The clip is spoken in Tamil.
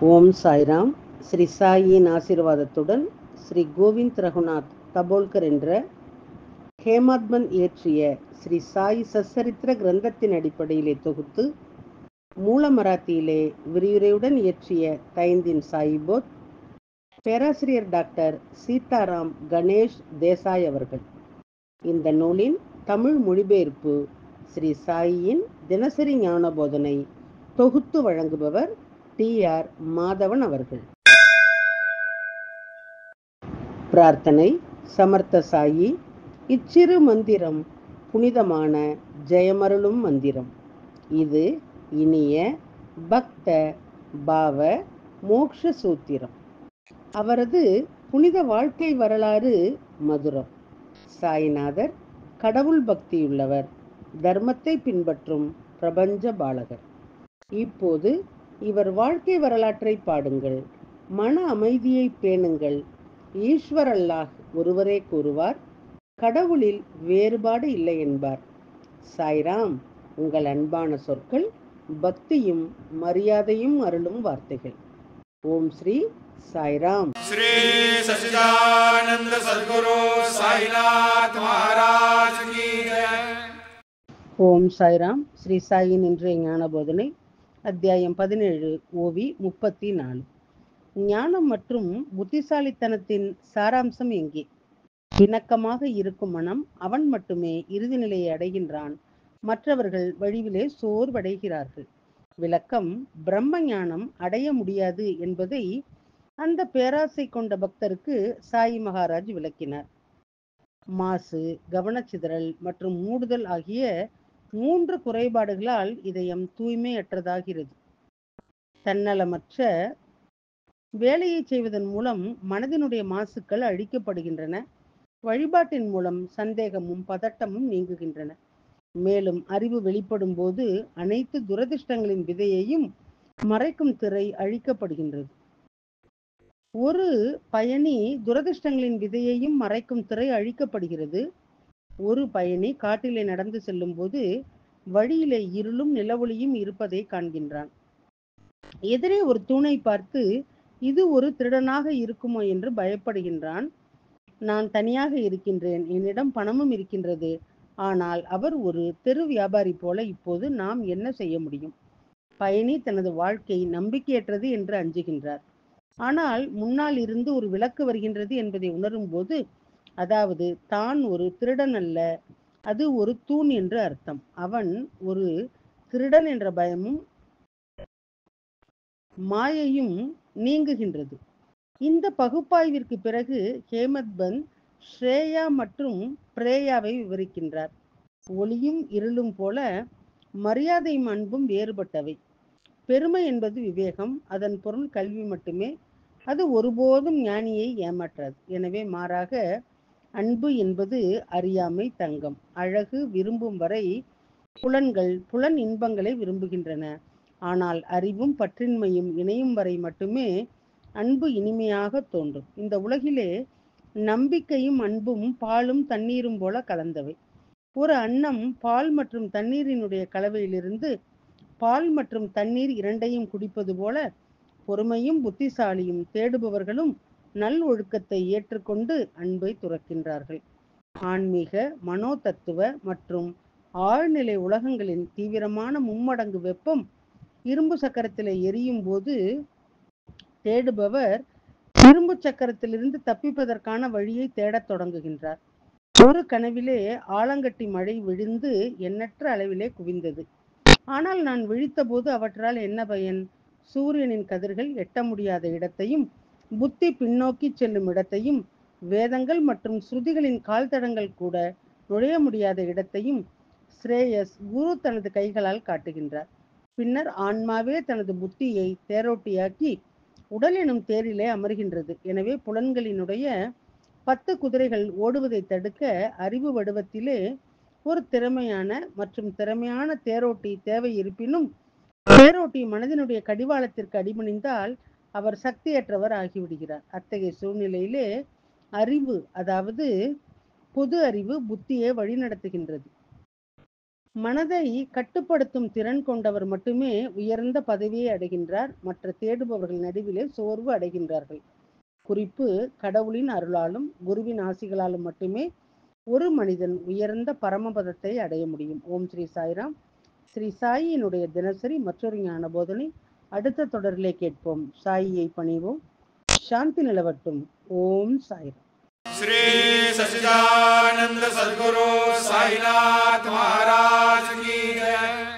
ஓம் சாய்ராம். ஸ்ரீ சாயின் ஆசீர்வாதத்துடன் ஸ்ரீ கோவிந்த் ரகுநாத் தபோல்கர் என்ற ஹேமாத்மன் இயற்றிய ஸ்ரீ சாய் சச்சரித்திர கிரந்தத்தின் அடிப்படையிலே தொகுத்து மூல மராத்தியிலே விரிவுரையுடன் இயற்றிய தைந்தின் சாயிபோத் பேராசிரியர் டாக்டர் சீதாராம் கணேஷ் தேசாய் அவர்கள். இந்த நூலின் தமிழ் மொழிபெயர்ப்பு ஸ்ரீ சாயின் தினசரி ஞான போதனை தொகுத்து வழங்குபவர் டி.ஆர். மாதவன் அவர்கள். பிரார்த்தனை. சமர்த்த சாயி, இச்சிறு மந்திரம் புனிதமான ஜெயமருளும் மந்திரம். இது இனிய பக்த பாவ மோக்ஷ சூத்திரம். அவரது புனித வாழ்க்கை வரலாறு மதுரம். சாய்நாதர் கடவுள் பக்தியுள்ளவர், தர்மத்தை பின்பற்றும் பிரபஞ்ச பாலகர். இப்போது இவர் வாழ்க்கை வரலாற்றை பாடுங்கள். மன அமைதியை பேணுங்கள். ஈஸ்வர் அல்லாஹ் ஒருவரே கூறுவார், கடவுளில் வேறுபாடு இல்லை என்பார். சாய்ராம் உங்கள் அன்பான சொற்கள், பக்தியும் மரியாதையும் அருளும் வார்த்தைகள். ஓம் ஸ்ரீ சாய்ராம். ஸ்ரீ சச்சிதானந்த சத்குரு சாய்நாத் மகாராஜ் கி ஜெய். ஓம் சாய்ராம். ஸ்ரீ சாயின் இன்றைய ஞான போதனை அத்தியாயம் 17 ஓவி 34. ஞானம் மற்றும் புத்திசாலித்தனத்தின் சாராம்சம் எங்கே? இணக்கமாக இருக்கும் மனம் அவன் மட்டுமே இறுதி நிலையை அடைகின்றான். மற்றவர்கள் வழிவிலே சோர்வடைகிறார்கள். விளக்கம். பிரம்ம ஞானம் அடைய முடியாது என்பதை அந்த பேராசை கொண்ட பக்தருக்கு சாயி மகாராஜ் விளக்கினார். மாசு, கவனச்சிதறல் மற்றும் மூடுதல் ஆகிய 3 குறைபாடுகளால் இதயம் தூய்மையற்றதாகிறது. தன்னலமற்ற வேலையை செய்வதன் மூலம் மனதினுடைய மாசுக்கள் அழிக்கப்படுகின்றன. வழிபாட்டின் மூலம் சந்தேகமும் பதட்டமும் நீங்குகின்றன. மேலும் அறிவு வெளிப்படும் போது அனைத்து துரதிர்ஷ்டங்களின் விதையையும் மறைக்கும் திரை அழிக்கப்படுகின்றது. ஒரு பயணி துரதிர்ஷ்டங்களின் விதையையும் மறைக்கும் திரை அழிக்கப்படுகிறது. ஒரு பயணி காட்டிலே நடந்து செல்லும் போது வழியிலே இருளும் நிலவொளியும் இருப்பதை காண்கின்றான். எதிரே ஒரு தூணை பார்த்து இது ஒரு திருடனாக இருக்குமோ என்று பயப்படுகின்றான். நான் தனியாக இருக்கின்றேன், என்னிடம் பணமும் இருக்கின்றது, ஆனால் அவர் ஒரு தெரு வியாபாரி போல. இப்போது நாம் என்ன செய்ய முடியும்? பயணி தனது வாழ்க்கை நம்பிக்கையற்றது என்று அஞ்சுகின்றார். ஆனால் முன்னால் இருந்து ஒரு விளக்கு வருகின்றது என்பதை உணரும் போது, அதாவது தான் ஒரு திருடன் அல்ல, அது ஒரு தூண் என்று அர்த்தம். அவன் ஒரு திருடன் என்ற பயமும் மாயையும் நீங்குகின்றது. இந்த பகுப்பாய்விற்கு பிறகு ஹேமத்பந்த் ஸ்ரேயா மற்றும் பிரேயாவை விவரிக்கின்றார். ஒளியும் இருளும் போல மரியாதையும் அன்பும் வேறுபட்டவை. பெருமை என்பது விவேகம், அதன் பொருள் கல்வி மட்டுமே. அது ஒருபோதும் ஞானியை ஏமாற்றாது. எனவே மாறாக அன்பு என்பது அறியாமை, தங்கம். அழகு விரும்பும் வரை புலன் இன்பங்களை விரும்புகின்றன. ஆனால் அறிவும் பற்றின்மையும் இணையும் வரை மட்டுமே அன்பு இனிமையாக தோன்றும். இந்த உலகிலே நம்பிக்கையும் அன்பும் பாலும் தண்ணீரும் போல கலந்தவை. ஒரு அன்னம் பால் மற்றும் தண்ணீரினுடைய கலவையிலிருந்து பால் மற்றும் தண்ணீர் இரண்டையும் குடிப்பது போல பொறுமையும் புத்திசாலியும் தேடுபவர்களும் நல் ஒழுக்கத்தை ஏற்றுக்கொண்டு அன்பை துறக்கின்றார்கள். ஆன்மீக, மனோ தத்துவ மற்றும் ஆழ்நிலை உலகங்களின் தீவிரமான மும்மடங்கு வெப்பம் இரும்பு சக்கரத்திலே எரியும் போது தேடுபவர் இரும்பு சக்கரத்திலிருந்து தப்பிப்பதற்கான வழியை தேடத் தொடங்குகின்றார். ஒரு கனவிலே ஆலங்கட்டி மழை விழுந்து எண்ணற்ற அளவிலே குவிந்தது. ஆனால் நான் விழித்தபோது அவற்றால் என்ன பயன்? சூரியனின் கதிர்கள் எட்ட முடியாத இடத்தையும், புத்தி பின்னோக்கி செல்லும் இடத்தையும், வேதங்கள் மற்றும் ஸ்ருதிகளின் கால் தடங்கள் கூட நுழைய முடியாத இடத்தையும் ஸ்ரேயஸ் குரு தனது கைகளால் காட்டுகின்றார். பின்னர் ஆன்மாவே தனது புத்தியை தேரோட்டியாக்கி உடல் எனும் தேரிலே அமர்கின்றது. எனவே புலன்களினுடைய 10 குதிரைகள் ஓடுவதை தடுக்க அறிவு வடிவத்திலே ஒரு திறமையான தேரோட்டி தேவை. இருப்பினும் தேரோட்டி மனதினுடைய கடிவாளத்திற்கு அடிபணிந்தால் அவர் சக்தியற்றவர் ஆகிவிடுகிறார். அத்தகைய சூழ்நிலையிலே அறிவு, அதாவது பொது அறிவு புத்தியை வழிநடத்துகின்றது. மனதை கட்டுப்படுத்தும் திறன் கொண்டவர் மட்டுமே உயர்ந்த பதவியை அடைகின்றார். மற்ற தேடுபவர்கள் நடுவிலே சோர்வு அடைகின்றார்கள். குறிப்பு: கடவுளின் அருளாலும் குருவின் ஆசிகளாலும் மட்டுமே ஒரு மனிதன் உயர்ந்த பரமபதத்தை அடைய முடியும். ஓம் ஸ்ரீ சாய்ராம். ஸ்ரீ சாயியினுடைய தினசரி மற்றொரு ஞான போதனை அடுத்த தொடரிலே கேட்போம். சாயியை பணிவோம். சாந்தி நிலவட்டும். ஓம் சாய்ராம். श्री सच्चिदानंद सद्गुरु साईनाथ महाराज की जय।